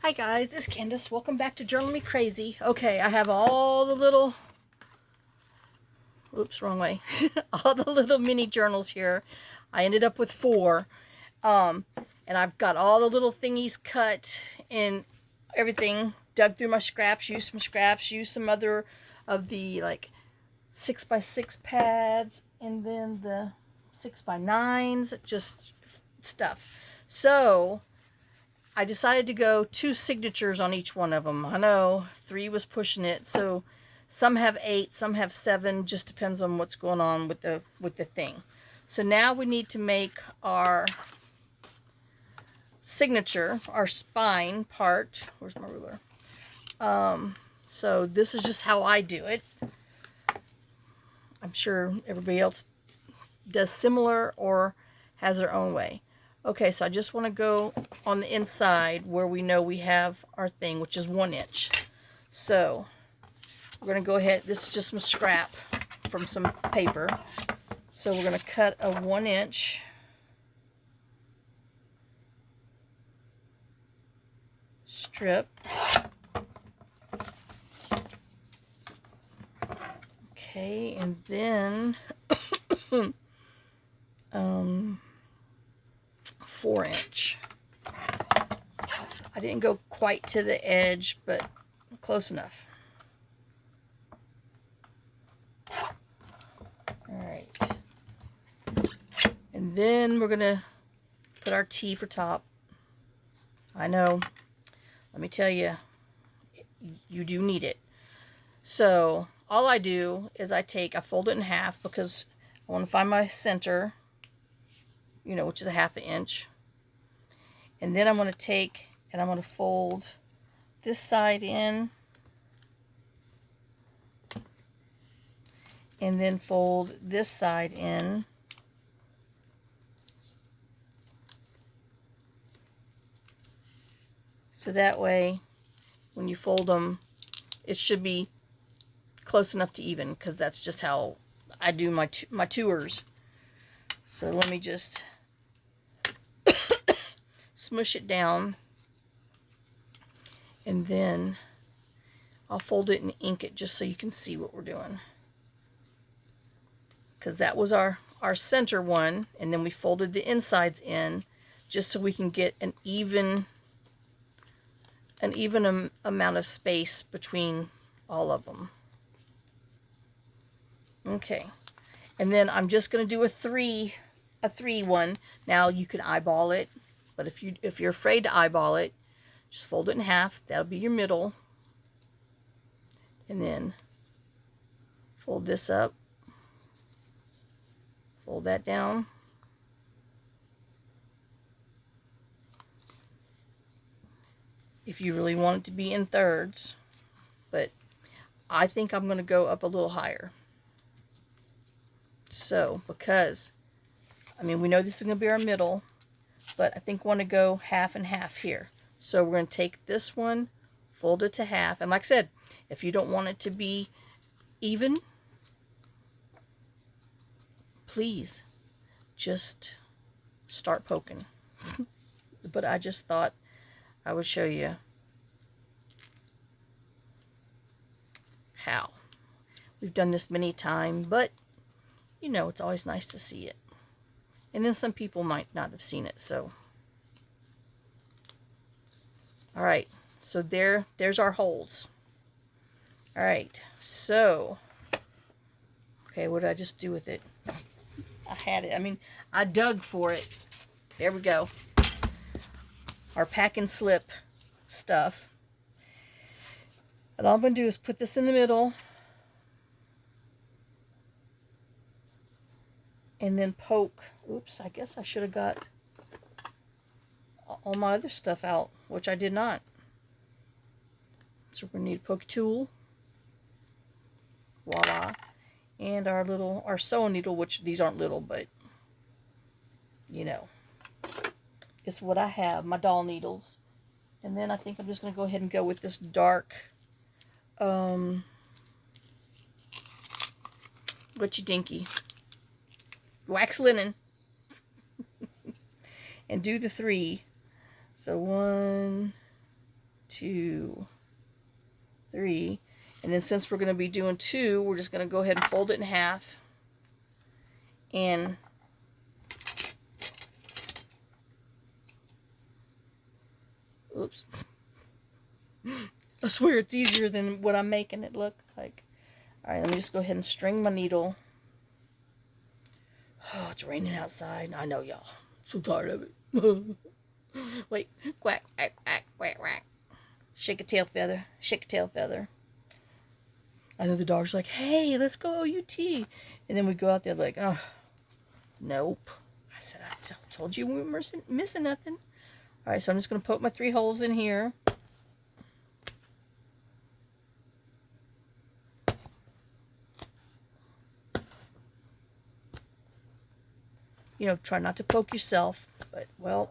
Hi guys, it's Candace. Welcome back to Journal Me Crazy. Okay, I have all the little, oops, wrong way. All the little mini journals here. I ended up with 4. And I've got all the little thingies cut and everything. Dug through my scraps, used some other of the like 6x6 pads, and then the 6x9s, just stuff. So I decided to go 2 signatures on each one of them. I know 3 was pushing it, so some have 8, some have 7, just depends on what's going on with the thing. So now we need to make our signature, our spine part. Where's my ruler? So this is just how I do it. I'm sure everybody else does similar or has their own way. Okay, so I just want to go on the inside where we know we have our thing, which is 1 inch. So we're going to go ahead, this is just some scrap from some paper. So we're going to cut a 1 inch strip. Okay, and then 4 inch. I didn't go quite to the edge, but close enough. Alright. And then we're going to put our T for top. I know, let me tell you, you do need it. So all I do is I fold it in half because I want to find my center, you know, which is a 1/2 inch. And then I'm going to take and I'm going to fold this side in and then fold this side in. So that way, when you fold them, it should be close enough to even, because that's just how I do my tours. So let me just smush it down, and then I'll fold it and ink it just so you can see what we're doing. Because that was our center one, and then we folded the insides in just so we can get an even amount of space between all of them. Okay, and then I'm just going to do a three one. Now you can eyeball it, but if you're afraid to eyeball it, just fold it in half. That'll be your middle, and then fold this up, fold that down, if you really want it to be in thirds, but I think I'm going to go up a little higher. So, because, I mean, we know this is going to be our middle, but I think we want to go half and half here. So we're going to take this one, fold it to half, and like I said, if you don't want it to be even, please just start poking. But I just thought I would show you how. We've done this many times, but you know, it's always nice to see it. And then some people might not have seen it, so. Alright, so there's our holes. Alright, so, okay, what did I just do with it? I had it, I mean, I dug for it. There we go. Our pack and slip stuff. And all I'm going to do is put this in the middle. And then poke. Oops, I guess I should have got all my other stuff out, which I did not. So we're going to need a poke tool. Voila. And our sewing needle, which these aren't little, but you know, it's what I have, my doll needles. And then I think I'm just going to go ahead and go with this dark witchy dinky wax linen and do the 3. So 1, 2, 3. And then since we're going to be doing 2, we're just going to go ahead and fold it in half. And oops. I swear it's easier than what I'm making it look like. Alright, let me just go ahead and string my needle. Oh, it's raining outside. I know, y'all. So tired of it. Wait. Quack, quack, quack, quack, quack. Shake a tail feather. Shake a tail feather. And then the dog's like, hey, let's go OUT. And then we go out there like, oh, nope. I said, I told you we were missing nothing. Alright, so I'm just going to poke my 3 holes in here. You know, try not to poke yourself, but, well,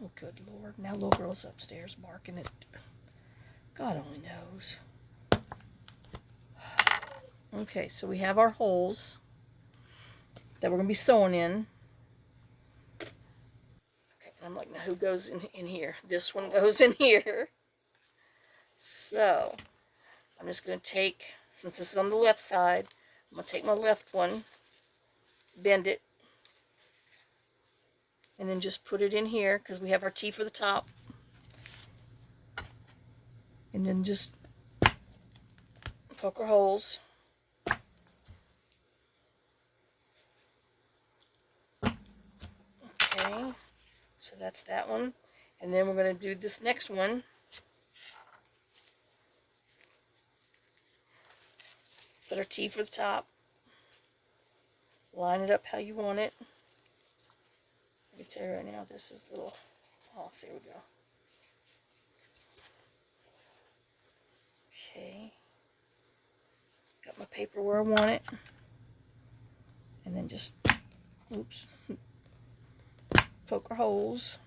oh, good Lord. Now little girl's upstairs barking at, God only knows. Okay, so we have our holes that we're going to be sewing in. Okay, and I'm like, now who goes in here? This one goes in here. So, I'm just going to take, since this is on the left side, I'm going to take my left one, bend it, and then just put it in here because we have our T for the top. And then just poke our holes. Okay, so that's that one. And then we're going to do this next one. Put our T for the top. Line it up how you want it. I can tell you right now, this is a little off. There we go. Okay. Got my paper where I want it. And then just, oops, poke our holes.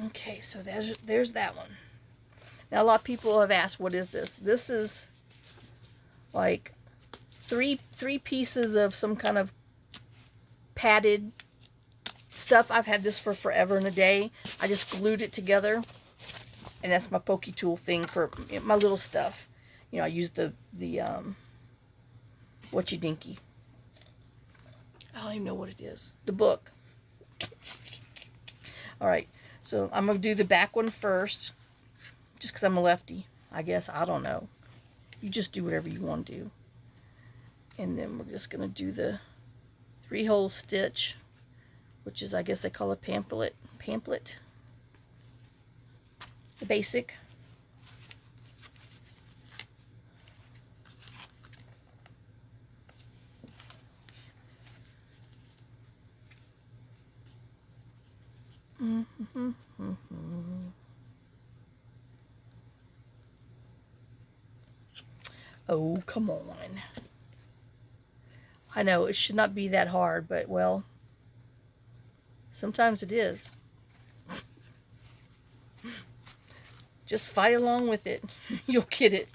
Okay, so there's that one. Now a lot of people have asked, what is this? This is like three pieces of some kind of padded stuff. I've had this for forever and a day. I just glued it together, and that's my pokey tool thing for my little stuff. You know, I use the whatchy dinky. I don't even know what it is. The book. All right, so I'm gonna do the back one first, just because I'm a lefty. I guess, I don't know. You just do whatever you want to do. And then we're just gonna do the 3-hole stitch, which is, I guess they call it pamphlet, the basic. Oh, come on. I know it should not be that hard, but, well, sometimes it is. Just fight along with it. You'll get it.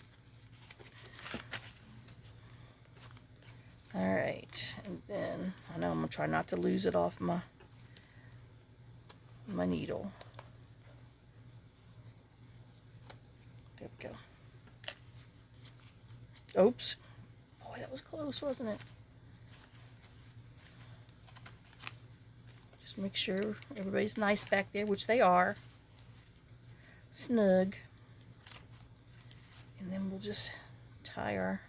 Alright, and then I know I'm going to try not to lose it off my needle. There we go. Oops. Boy, that was close, wasn't it? Just make sure everybody's nice back there, which they are. Snug. And then we'll just tie our...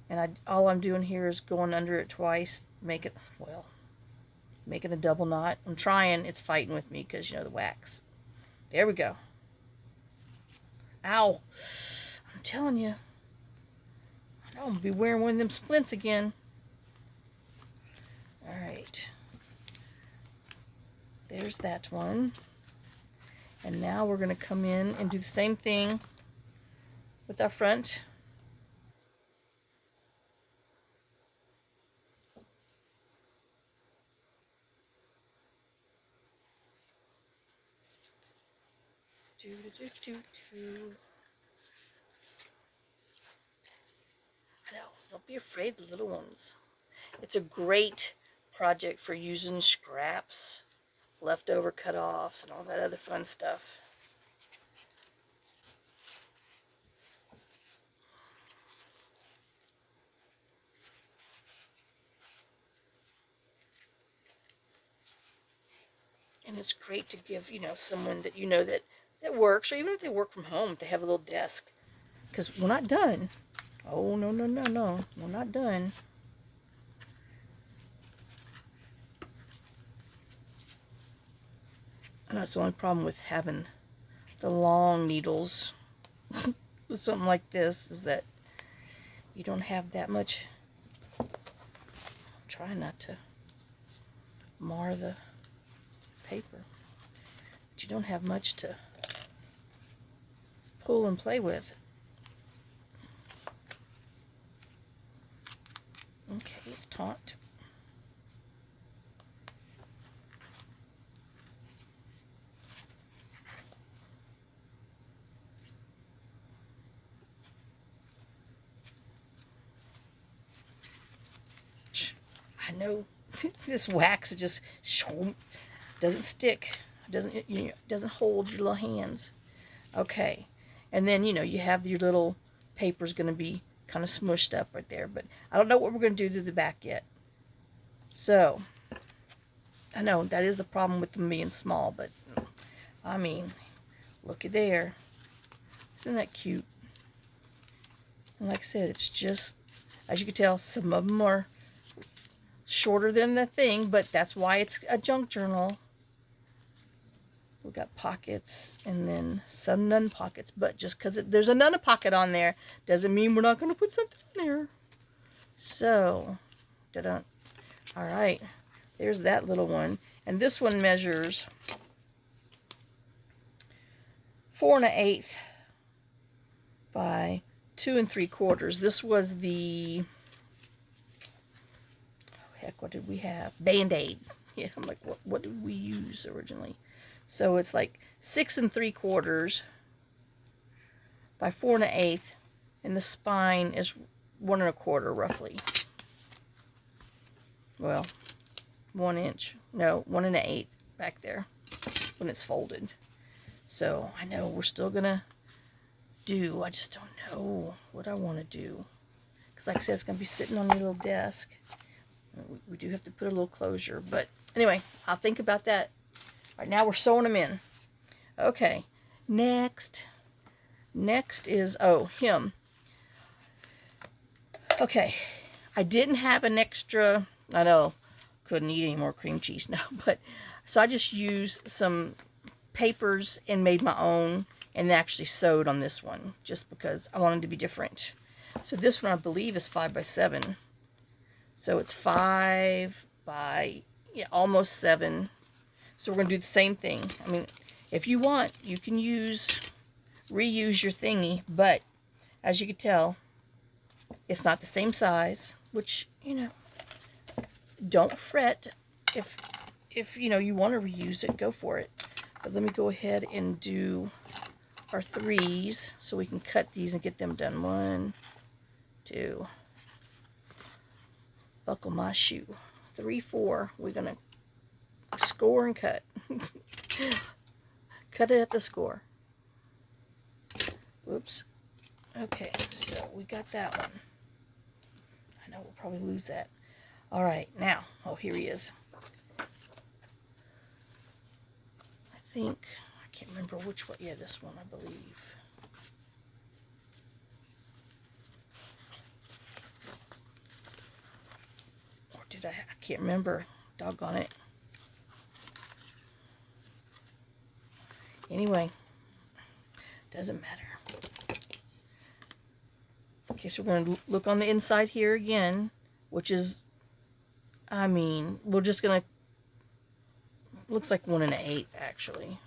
And all I'm doing here is going under it twice, make it, well, making a double knot. I'm trying, it's fighting with me because, you know, the wax. There we go. Ow. I'm telling you. I know I'm going to be wearing one of them splints again. Alright. There's that one. And now we're going to come in and do the same thing with our front. I know, don't be afraid, the little ones. It's a great project for using scraps, leftover cut-offs, and all that other fun stuff. And it's great to give, someone that that works, or even if they work from home, they have a little desk. Because we're not done. Oh, no, no, no, no. We're not done. I know it's the only problem with having the long needles with something like this is that you don't have that much. Try not to mar the paper. But you don't have much to pull and play with. Okay, it's taut. I know this wax just doesn't stick. Doesn't hold your little hands. Okay, and then you have your little paper's going to be kind of smushed up right there, but I don't know what we're going to do to the back yet. So I know that is the problem with them being small, but I mean, looky there. Isn't that cute? And like I said, it's just, as you can tell, some of them are shorter than the thing, but that's why it's a junk journal. We've got pockets and then some nun pockets, but just because there's a nun pocket on there doesn't mean we're not going to put something on there. So, all right, there's that little one. And this one measures 4 1/8 by 2 3/4. This was the, heck, what did we have? Band-Aid. Yeah, I'm like, what did we use originally? So it's like 6 3/4 by 4 1/8, and the spine is 1 1/4 roughly. Well, 1 inch. No, 1 1/8 back there when it's folded. So I know we're still gonna do. I just don't know what I want to do, because like I said, it's gonna be sitting on your little desk. We do have to put a little closure, but anyway, I'll think about that. Right now we're sewing them in. Okay, next is, oh, him. Okay, I didn't have an extra, I know, couldn't eat any more cream cheese now, but so I just used some papers and made my own, and actually sewed on this one just because I wanted to be different. So this one I believe is 5 by 7. So it's 5 by, yeah, almost 7. So we're going to do the same thing. I mean, if you want, you can reuse your thingy, but as you can tell, it's not the same size, which, don't fret. If you want to reuse it, go for it. But let me go ahead and do our 3s so we can cut these and get them done. 1, 2, buckle my shoe. 3, 4, we're going to score and cut. Cut it at the score. Whoops. Okay, so we got that one. I know we'll probably lose that. All right, now, oh, here he is. I think, I can't remember which one. Yeah, this one, I believe. Or did I can't remember. Doggone it. Anyway, doesn't matter. Okay, so we're going to look on the inside here again, which is, I mean, we're just going to, looks like 1 1/8 actually.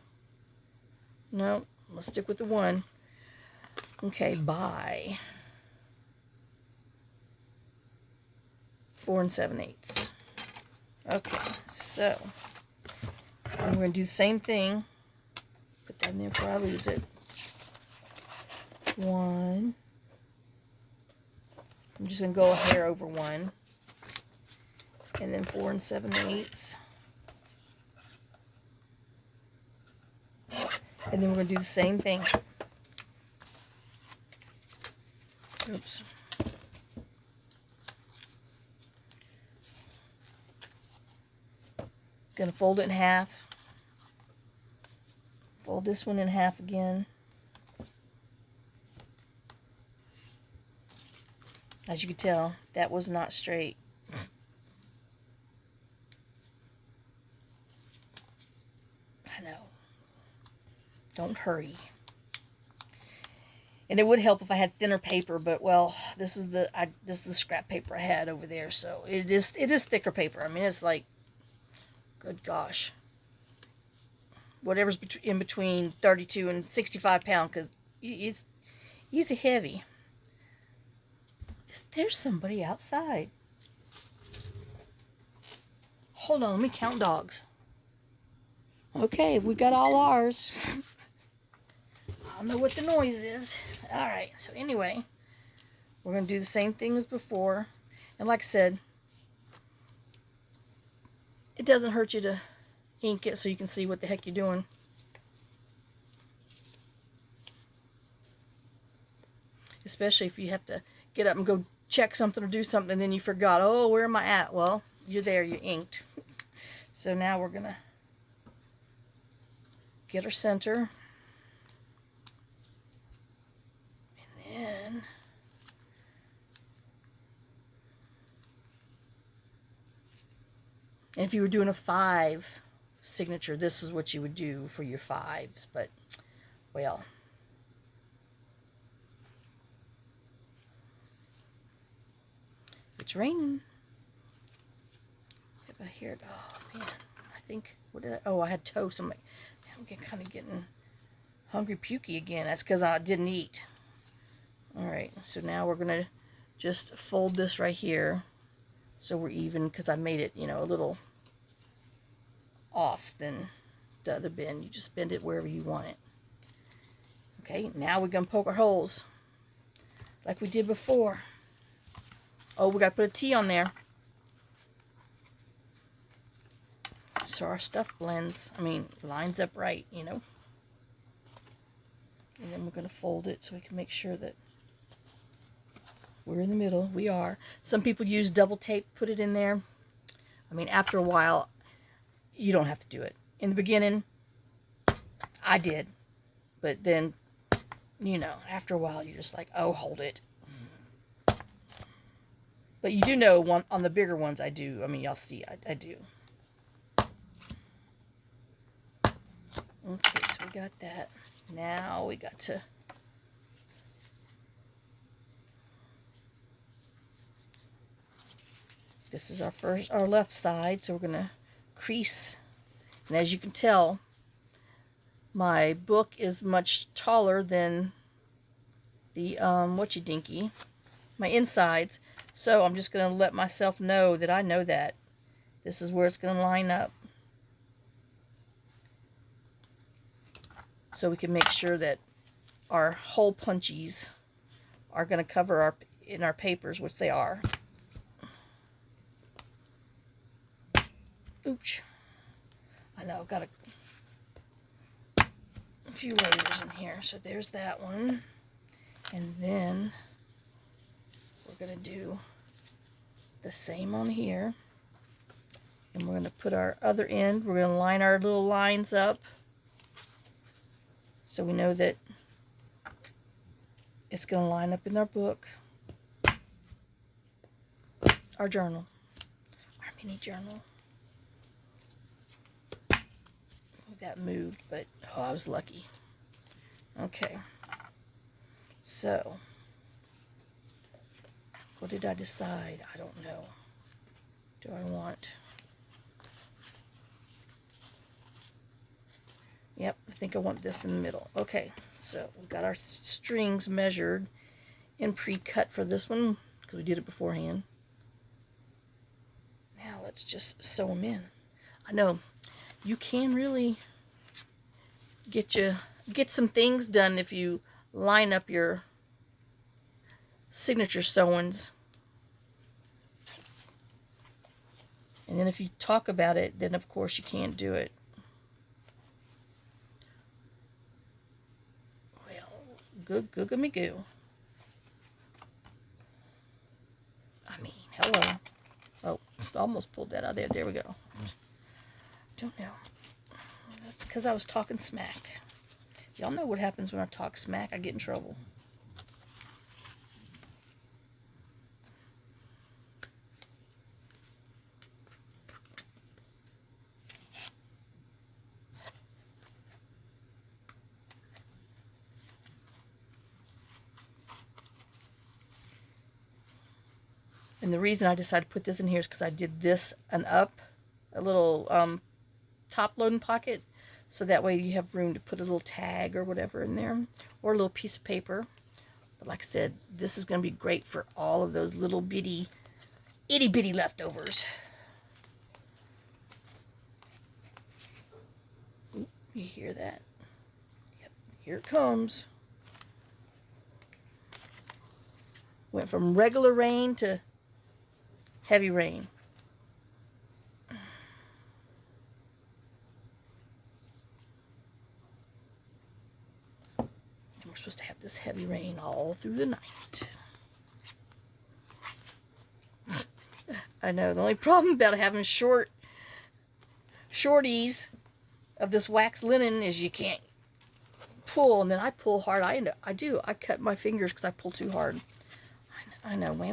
No, let's stick with the 1. Okay, by 4 7/8. Okay, so we're going to do the same thing. Put that in there before I lose it. 1. I'm just going to go a hair over 1. and then 4 7/8. And then we're going to do the same thing. Oops. Going to fold it in half. Fold this one in half again. As you can tell, that was not straight. I know. Don't hurry. And it would help if I had thinner paper, but well, this is the scrap paper I had over there, so it is thicker paper. I mean, it's like, good gosh, whatever's in between 32 and 65 pounds, because it's easy heavy. Is there somebody outside? Hold on, let me count dogs. Okay, we got all ours. I don't know what the noise is. Alright, so anyway, we're going to do the same thing as before. And like I said, it doesn't hurt you to ink it so you can see what the heck you're doing. Especially if you have to get up and go check something or do something and then you forgot, oh, where am I at? Well, you're there, you're inked. So now we're going to get our center. And then if you were doing a 5 signature, this is what you would do for your 5s, but well, it's raining. If I hear it, oh man, I think, what did I, oh, I had toast. I'm like, I'm kind of getting hungry pukey again. That's because I didn't eat. Alright, so now we're going to just fold this right here so we're even, because I made it, you know, a little off than the other bend. You just bend it wherever you want it. Okay, now we're going to poke our holes like we did before. Oh, we got to put a T on there so our stuff blends, lines up right, you know. And then we're going to fold it so we can make sure that we're in the middle. We are. Some people use double tape, put it in there. After a while, you don't have to do it. In the beginning, I did. But then, you know, after a while, you're just like, oh, hold it. But you do know on the bigger ones, I do. Y'all see, I do. Okay, so we got that. Now we got to this is our left side, so we're gonna crease. And as you can tell, my book is much taller than the whatcha-dinky, my insides. So I'm just gonna let myself know that I know that this is where it's gonna line up, so we can make sure that our hole punchies are going to cover our papers, which they are. Ooch. I know, I've got a few layers in here. So there's that one. And then we're going to do the same on here. And we're going to put our other end, we're going to line our little lines up, so we know that it's going to line up in our book, our journal, our mini journal. That moved, but oh, I was lucky. Okay. So, what did I decide? I don't know. Do I want... Yep, I think I want this in the middle. Okay, so we've got our strings measured and pre-cut for this one because we did it beforehand. Now let's just sew them in. I know you can really get some things done if you line up your signature sewings And then if you talk about it, then of course you can't do it. Well, good me goo. I mean, hello. Oh, almost pulled that out of there. There we go. Don't know. That's because I was talking smack. Y'all know what happens when I talk smack. I get in trouble. And the reason I decided to put this in here is because I did this and up, a little top loading pocket, so that way you have room to put a little tag or whatever in there, or a little piece of paper. But like I said, this is going to be great for all of those little bitty, itty bitty leftovers. Ooh, you hear that? Yep, here it comes. Went from regular rain to heavy rain. And we're supposed to have this heavy rain all through the night. I know, the only problem about having shorties of this wax linen is you can't pull, and then I pull hard. I cut my fingers because I pull too hard. I know, wah,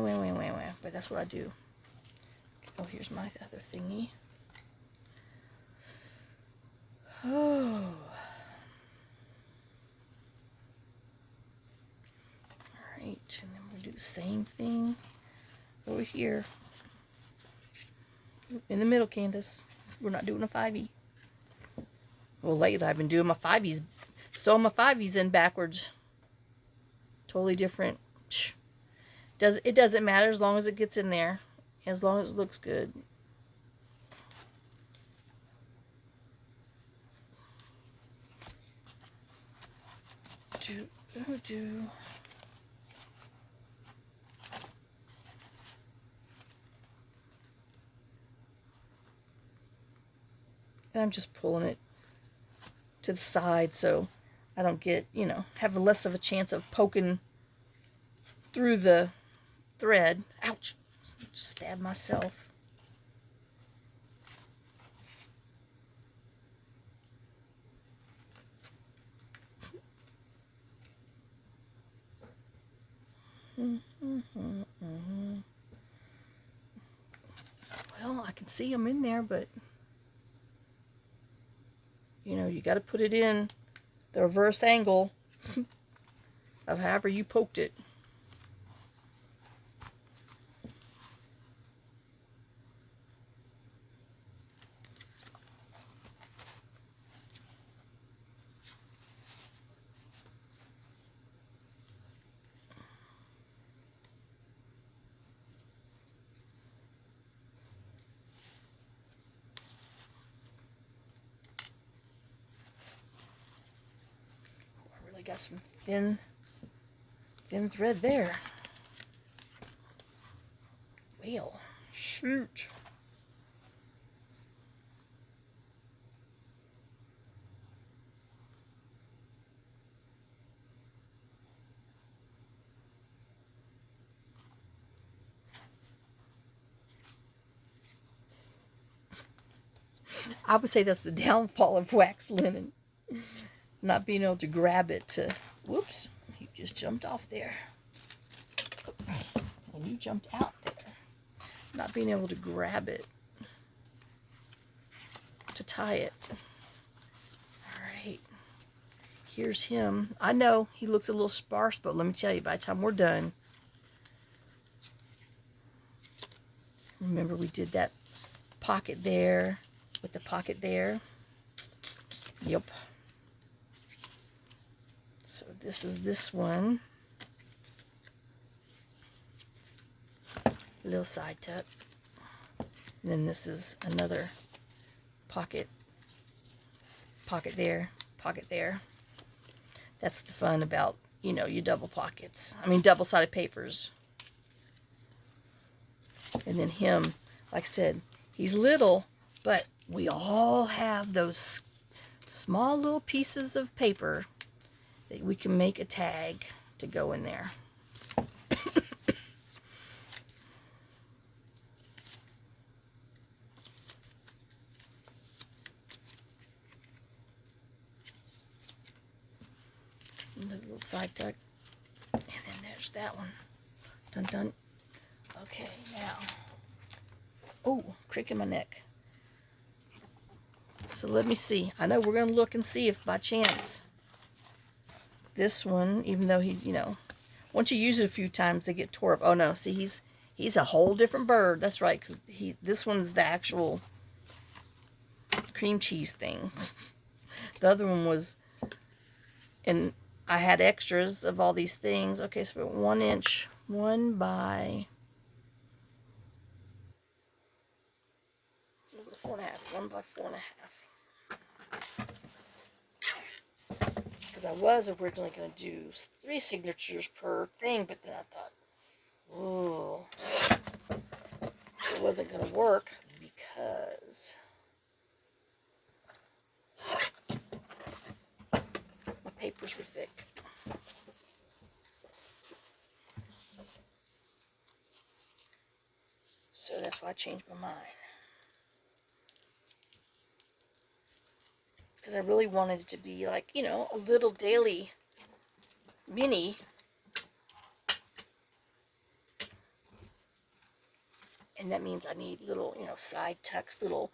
but that's what I do. Oh, here's my other thingy. Oh. Alright, and then we'll do the same thing over here. In the middle, Candace. We're not doing a 5e. Well, lately I've been doing my 5es. Sewing my 5es in backwards. Totally different. It doesn't matter as long as it gets in there. As long as it looks good. And I'm just pulling it to the side so I don't get, have less of a chance of poking through the thread. Ouch! Stab myself. Well, I can see them in there, but you got to put it in the reverse angle of however you poked it. Got some thin thread there. Well, shoot. I would say that's the downfall of wax linen. Not being able to grab it to, whoops, you just jumped off there. And you jumped out there. Not being able to grab it to tie it. Alright. Here's him. I know he looks a little sparse, but let me tell you, by the time we're done, remember we did that pocket there with the pocket there. Yep. So this is this one. Little side tuck. And then this is another pocket. Pocket there, pocket there. That's the fun about, your double pockets. I mean, double-sided papers. And then him, like I said, He's little, but we all have those small little pieces of paper that we can make a tag to go in there. Another little side tuck. And then there's that one. Dun dun. Okay, now. Oh, crick in my neck. So let me see. I know we're going to look and see if by chance this one, even though he, you know, once you use it a few times, they get tore up. Oh no, see, he's a whole different bird. That's right, because this one's the actual cream cheese thing. The other one was, and I had extras of all these things. Okay, so 1 inch, 1 by 4.5, 1 by 4.5. Because I was originally going to do 3 signatures per thing, but then I thought, oh, it wasn't going to work because my papers were thick. So that's why I changed my mind. Because I really wanted it to be like, you know, a little daily mini. And that means I need little, you know, side tucks, little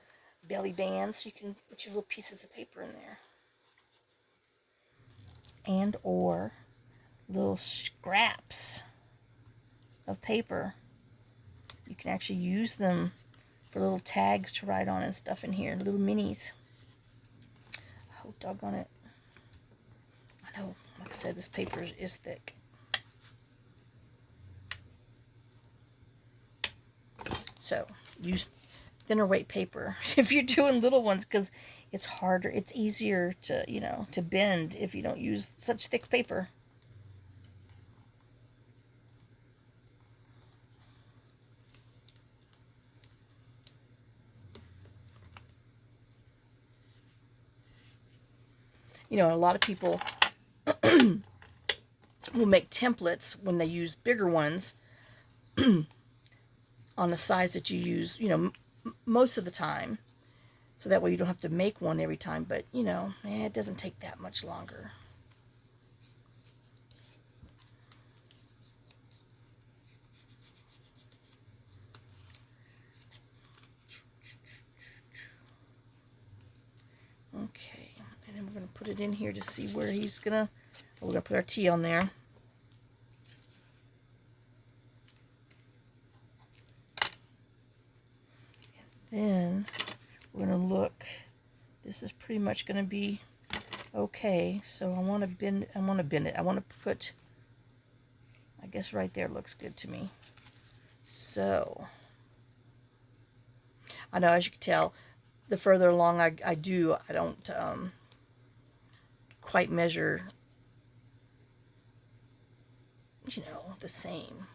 belly bands, so you can put your little pieces of paper in there. And or little scraps of paper. You can actually use them for little tags to write on and stuff in here, little minis. Oh, doggone it. I know, like I said, this paper is thick. So, use thinner weight paper if you're doing little ones, because it's harder, it's easier to, you know, to bend if you don't use such thick paper. You know, a lot of people will make templates when they use bigger ones on the size that you use, you know, most of the time. So that way you don't have to make one every time. But, you know, it doesn't take that much longer. Okay, and then we're going to put it in here to see where he's going to, we're going to put our T on there. And then we're going to look, this is pretty much going to be okay. So I want to bend it. I want to put, I guess right there looks good to me. So, I know, as you can tell, the further along I do, I don't quite measure, you know, the same.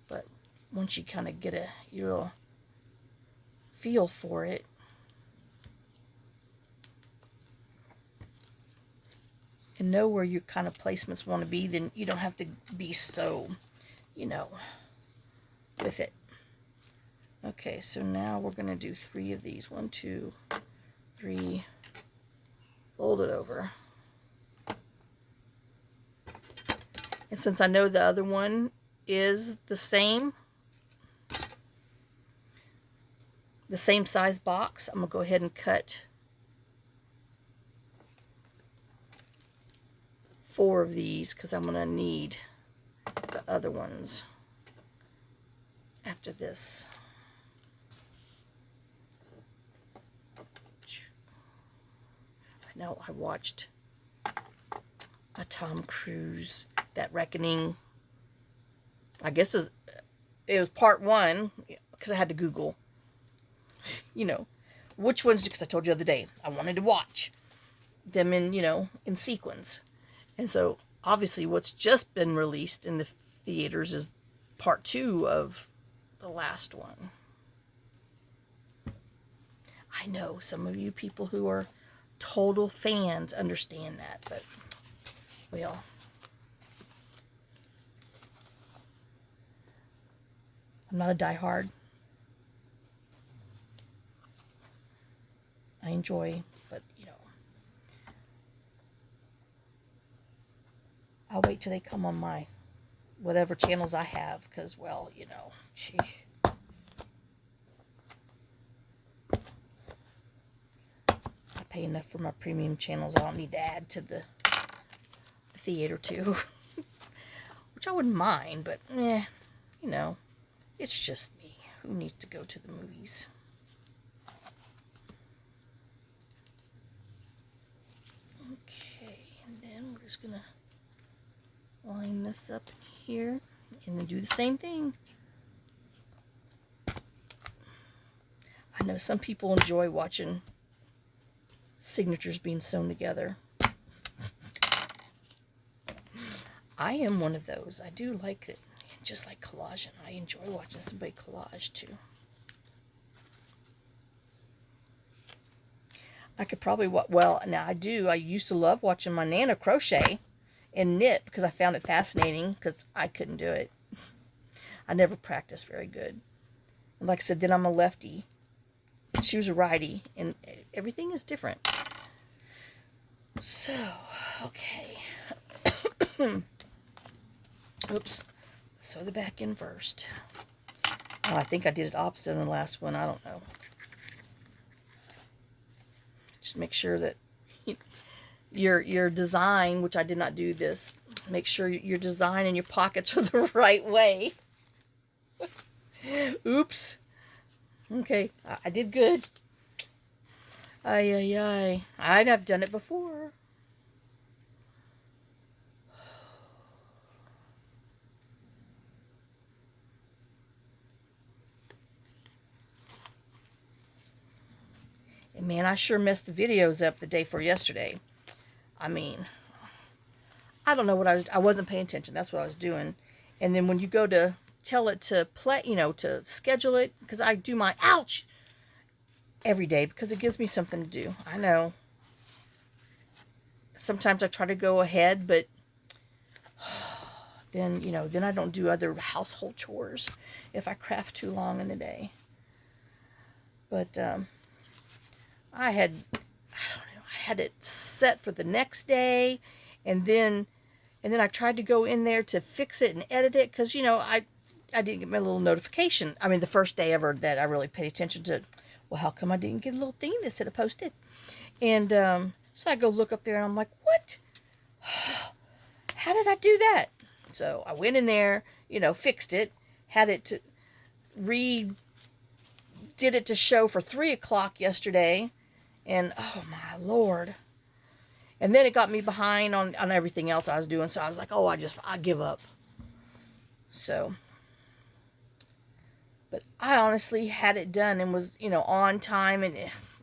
But once you kind of get your feel for it, and know where your kind of placements want to be, then you don't have to be so, you know, with it. Okay, so now we're going to do 3 of these. 1, 2, 3. Fold it over. And since I know the other one is the same size box, I'm going to go ahead and cut 4 of these because I'm going to need the other ones after this. I know I watched a Tom Cruise, That Reckoning. I guess it was part 1 because I had to Google, you know, which ones, because I told you the other day I wanted to watch them in, you know, in sequence. And so obviously what's just been released in the theaters is part 2 of the last one. I know some of you people who are total fans understand that, but, well, I'm not a diehard. I enjoy, but, you know, I'll wait till they come on my whatever channels I have, because, well, you know, gee. I pay enough for my premium channels. I don't need to add to the theater too, which I wouldn't mind, but, you know, it's just me. Who needs to go to the movies? Okay, and then we're just gonna line this up here and then do the same thing. I know some people enjoy watching signatures being sewn together. I am one of those. I do like it. Just like collaging. I enjoy watching somebody collage too. I could probably, well, now I do. I used to love watching my Nana crochet and knit because I found it fascinating, because I couldn't do it. I never practiced very good. And like I said, then I'm a lefty. She was a righty, and everything is different. So, okay. Oops. Sew the back in first. Oh, I think I did it opposite than the last one. I don't know. Just make sure that your design, which I did not do this, make sure your design and your pockets are the right way. Oops. Okay, I did good. Ay, ay, ay. I'd have done it before. And man, I sure messed the videos up the day for yesterday. I mean, I don't know what I wasn't paying attention. That's what I was doing. And then when you go to tell it to play, you know, to schedule it, because I do my ouch every day because it gives me something to do. I know. Sometimes I try to go ahead, but then, you know, then I don't do other household chores if I craft too long in the day. But I don't know, I had it set for the next day, and then I tried to go in there to fix it and edit it, because, you know, I didn't get my little notification. I mean, the first day ever that I really paid attention to, well, how come I didn't get a little thing that said I posted? And so I go look up there, and I'm like, what? How did I do that? So I went in there, you know, fixed it, had it to did it to show for 3 o'clock yesterday, and oh my Lord. And then it got me behind on everything else I was doing, so I was like, oh, I give up. So, but I honestly had it done and was, you know, on time, and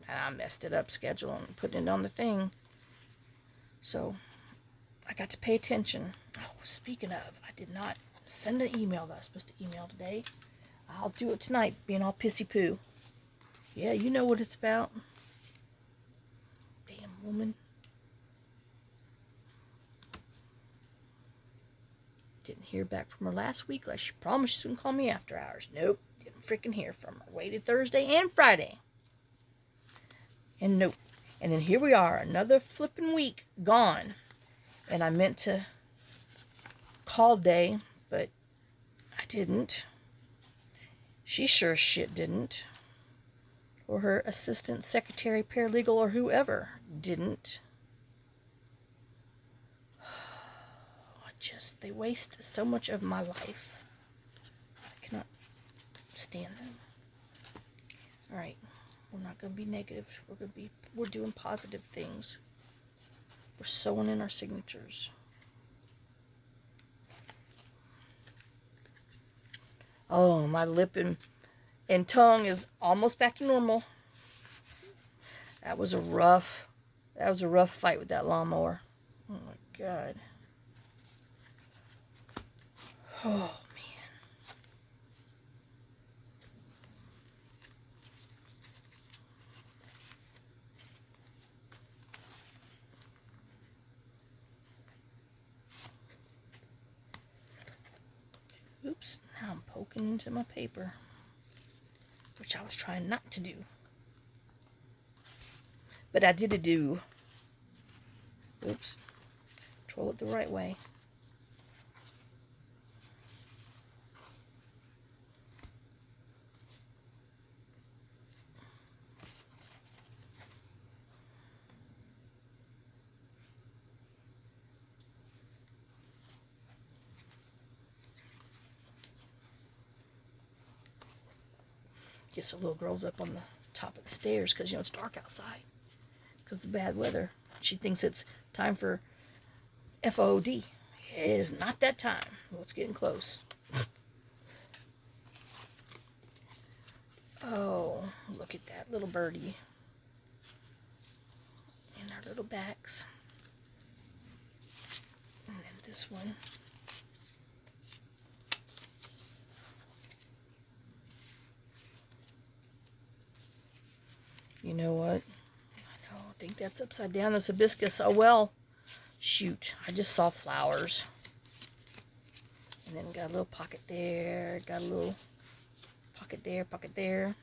I messed it up scheduling and putting it on the thing. So I got to pay attention. Oh, speaking of, I did not send an email that I was supposed to email today. I'll do it tonight, being all pissy poo. Yeah, you know what it's about. Damn woman. Didn't hear back from her last week. Like she promised she was going to call me after hours. Nope, didn't freaking hear from her. Waited Thursday and Friday. And nope. And then here we are, another flipping week gone. And I meant to call day, but I didn't. She sure as shit didn't. Or her assistant, secretary, paralegal, or whoever didn't. They waste so much of my life. I cannot stand them. Alright, we're not going to be negative. We're doing positive things. We're sewing in our signatures. Oh, my lip and tongue is almost back to normal. That was a rough fight with that lawnmower. Oh my God. Oh man. Oops, now I'm poking into my paper, which I was trying not to do. But I did do. Oops. Control it the right way. Get some little girls up on the top of the stairs because, you know, it's dark outside because of the bad weather. She thinks it's time for FOD. It is not that time. Well, it's getting close. Oh, look at that little birdie. And our little backs. And then this one. You know what? I think that's upside down. That's hibiscus. Oh well. Shoot. I just saw flowers. And then got a little pocket there. Got a little pocket there, pocket there.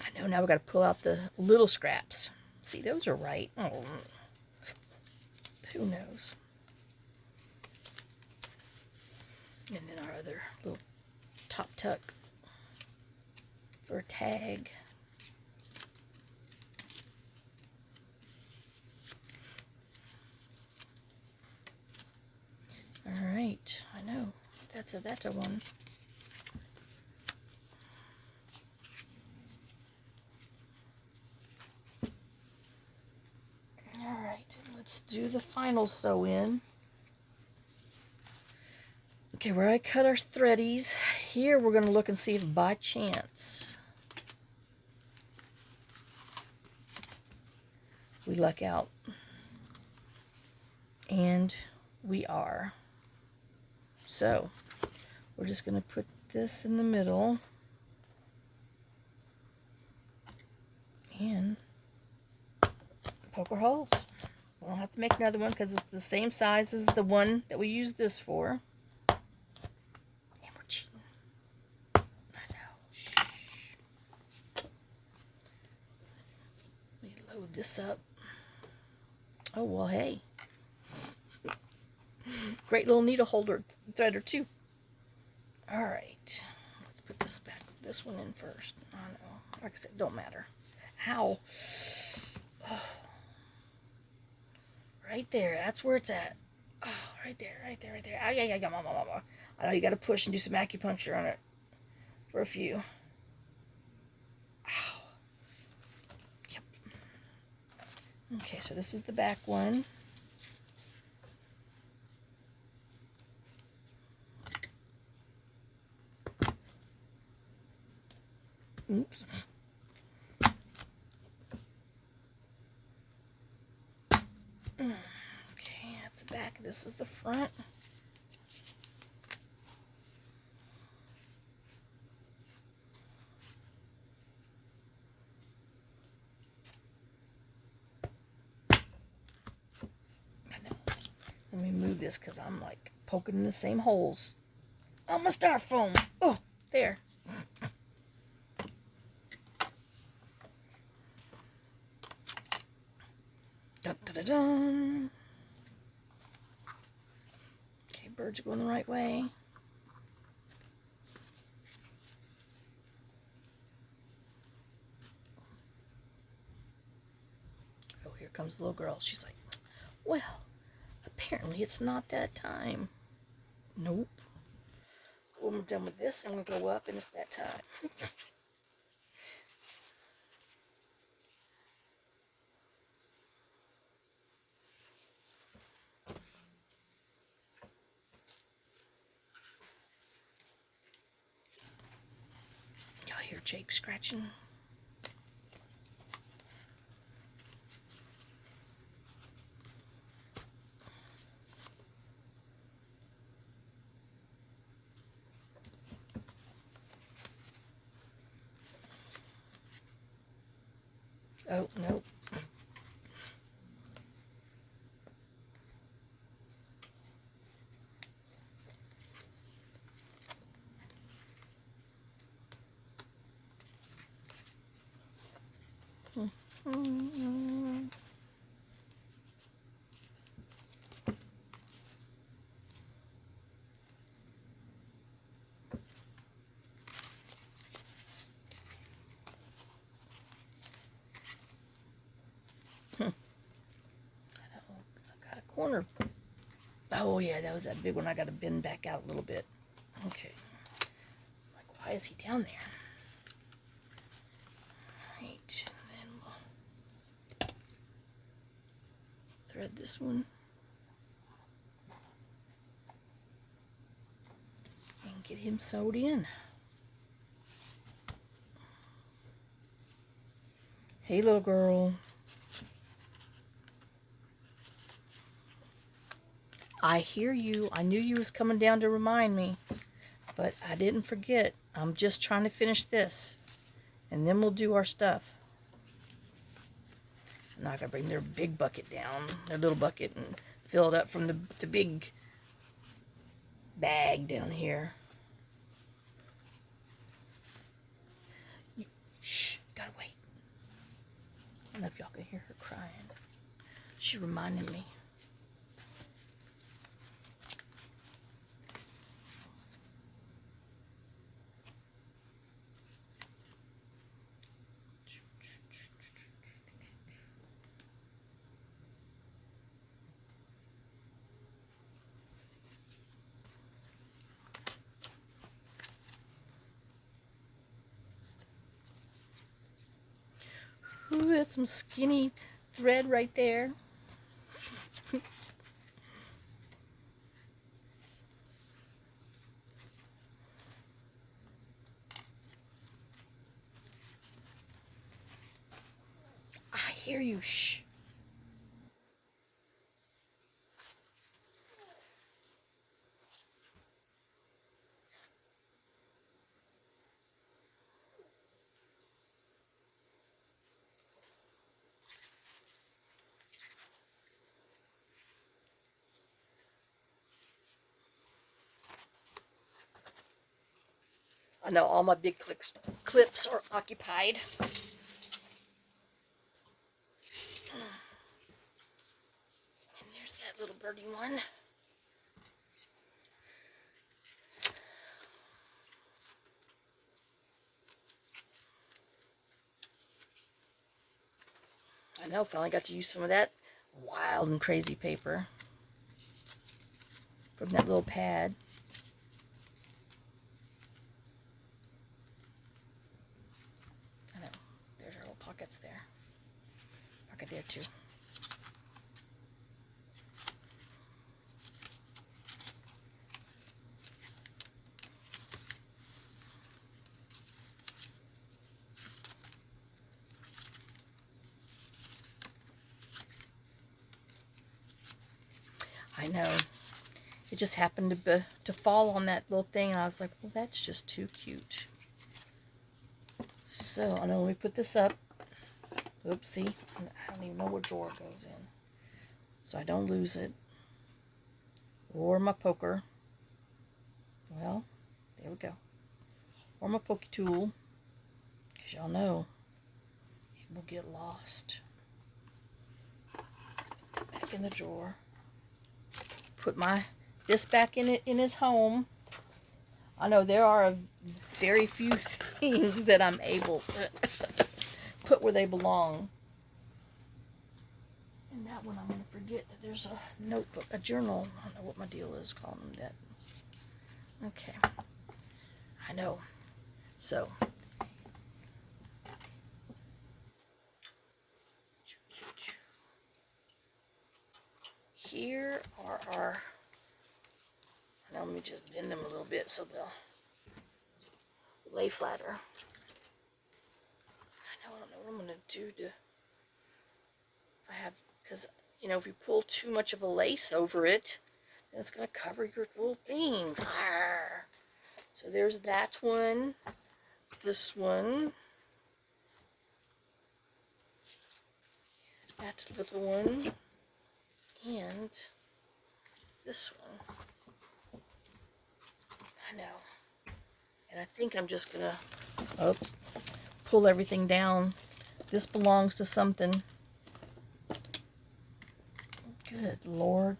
I know, now we got to pull out the little scraps. See, those are right. Oh, who knows? And then our other little top tuck for a tag. All right, I know that's a one. All right, let's do the final sew in. Okay, where I cut our threadies, here we're going to look and see if by chance we luck out. And we are. So, we're just going to put this in the middle. And poke our holes. We don't have to make another one because it's the same size as the one that we used this for. This up. Oh, well, hey. Great little needle holder threader, too. All right. Let's put this one in first. I don't know. Like I said, don't matter. Ow. Oh. Right there. That's where it's at. Oh, right there, right there, right there. Oh, yeah. I know you got to push and do some acupuncture on it for a few. Ow. Okay, so this is the back one. Oops. Okay, that's the back. This is the front. Let me move this because I'm like poking in the same holes. Oh, my styrofoam. Oh, there. Dun, dun, dun, dun. Okay, birds are going the right way. Oh, here comes the little girl. She's like, well, apparently it's not that time. Nope. When we're done with this, I'm going to go up and it's that time. Y'all hear Jake scratching? Oh, nope. I got a corner. Oh yeah, that was that big one. I got to bend back out a little bit. Okay. Like, why is he down there? Right. Then we'll thread this one. And get him sewed in. Hey, little girl. I hear you. I knew you was coming down to remind me, but I didn't forget. I'm just trying to finish this, and then we'll do our stuff. I'm not gonna bring their big bucket down, their little bucket, and fill it up from the big bag down here. Shh, gotta wait. I don't know if y'all can hear her crying. She reminded me. Ooh, that's some skinny thread right there. I hear you. Shh. I know all my big clips are occupied. And there's that little birdie one. I know, finally got to use some of that wild and crazy paper from that little pad. I know, there's our little pockets there. Pocket there too. I know. It just happened to fall on that little thing, and I was like, well, that's just too cute. So, I know, let me put this up. Oopsie. I don't even know what drawer it goes in. So I don't lose it. Or my poker. Well, there we go. Or my pokey tool. Because y'all know it will get lost. Back in the drawer. Put this back in his home. I know there are very few things that I'm able to put where they belong. And that one I'm going to forget that there's a notebook, a journal. I don't know what my deal is calling them that. Okay. I know. So. Here are our, now let me just bend them a little bit so they'll lay flatter. I don't know what I'm going to do to, if I have, because, you know, if you pull too much of a lace over it, then it's going to cover your little things. Arr. So there's that one, this one, that little one, and this one. I know. And I think I'm just going to, oops, pull everything down This belongs to something. Good Lord.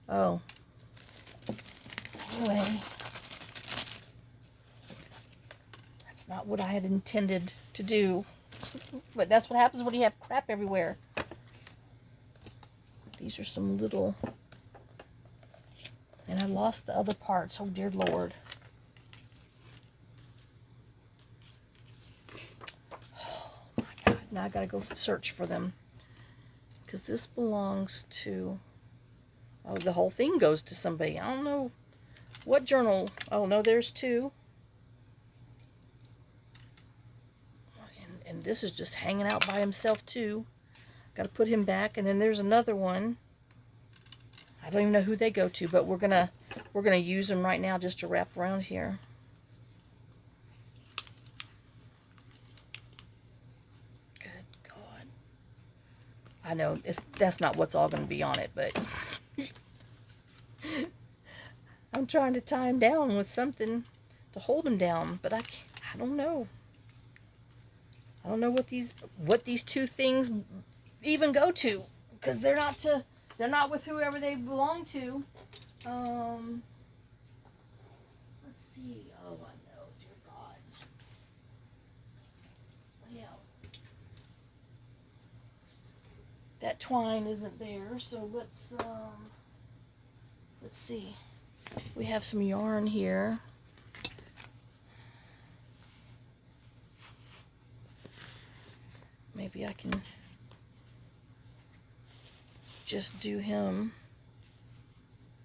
Oh. Anyway. That's not what I had intended to do. But that's what happens when you have crap everywhere. These are some little... And I lost the other parts. Oh, dear Lord. Oh, my God. Now I got to go search for them. Because this belongs to... Oh, the whole thing goes to somebody. I don't know what journal. Oh, no, there's two. And this is just hanging out by himself, too. Got to put him back. And then there's another one. I don't even know who they go to, but we're gonna use them right now just to wrap around here. Good God. I know that's not what's all going to be on it, but I'm trying to tie him down with something to hold him down, but I don't know. I don't know what these two things even go to, because they're not with whoever they belong to. Let's see. Oh, I know, dear God. Yeah. That twine isn't there, so let's see. We have some yarn here. Maybe I can just do him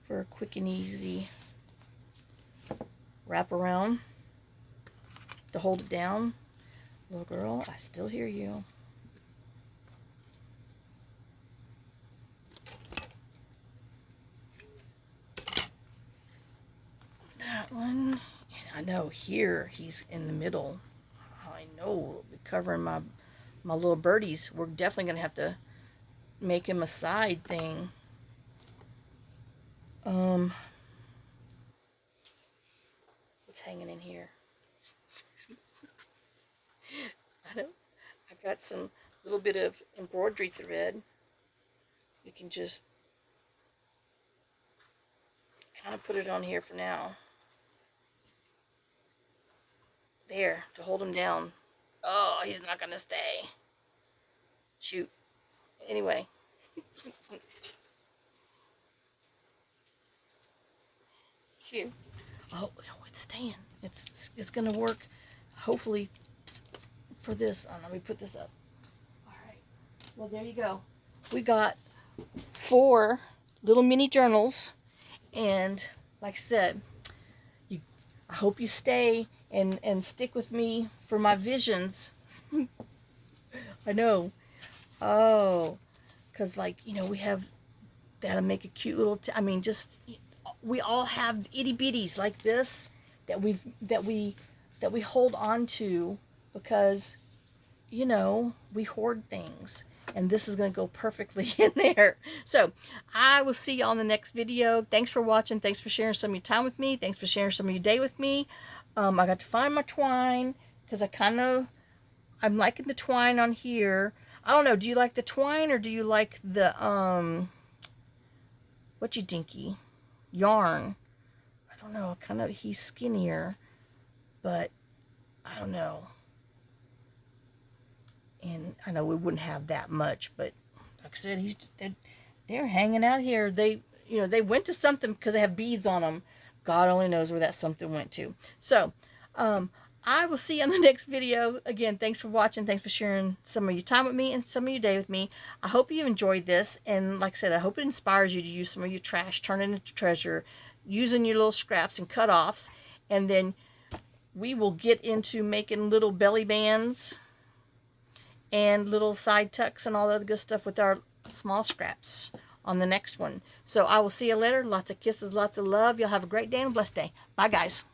for a quick and easy wrap around to hold it down. Little girl, I still hear you. That one, and I know here he's in the middle. I know, covering my little birdies. We're definitely gonna have to make him a side thing. What's hanging in here? I don't. I've got some little bit of embroidery thread. We can just kind of put it on here for now. There, to hold him down. Oh, he's not gonna stay. Shoot. Anyway. Here. Oh, it's staying. It's gonna work. Hopefully for this. Oh, let me put this up. All right. Well, there you go. We got 4 little mini journals, and like I said, I hope you stay and stick with me for my visions. I know. Oh, because, like, you know, we have that'll make a cute little I mean, just we all have itty bitties like this that we hold on to because, you know, we hoard things, and this is going to go perfectly in there. So I will see y'all in the next video. Thanks for watching. Thanks for sharing some of your time with me. Thanks for sharing some of your day with me. I got to find my twine because I'm liking the twine on here. I don't know. Do you like the twine or do you like the what you dinky yarn? I don't know. Kind of, he's skinnier, but I don't know. And I know we wouldn't have that much, but like I said, they're hanging out here. They went to something because they have beads on them. God only knows where that something went to. So, I will see you on the next video. Again, thanks for watching. Thanks for sharing some of your time with me and some of your day with me. I hope you enjoyed this. And like I said, I hope it inspires you to use some of your trash, turn it into treasure, using your little scraps and cut-offs. And then we will get into making little belly bands and little side tucks and all the other good stuff with our small scraps on the next one. So I will see you later. Lots of kisses, lots of love. Y'all have a great day and a blessed day. Bye, guys.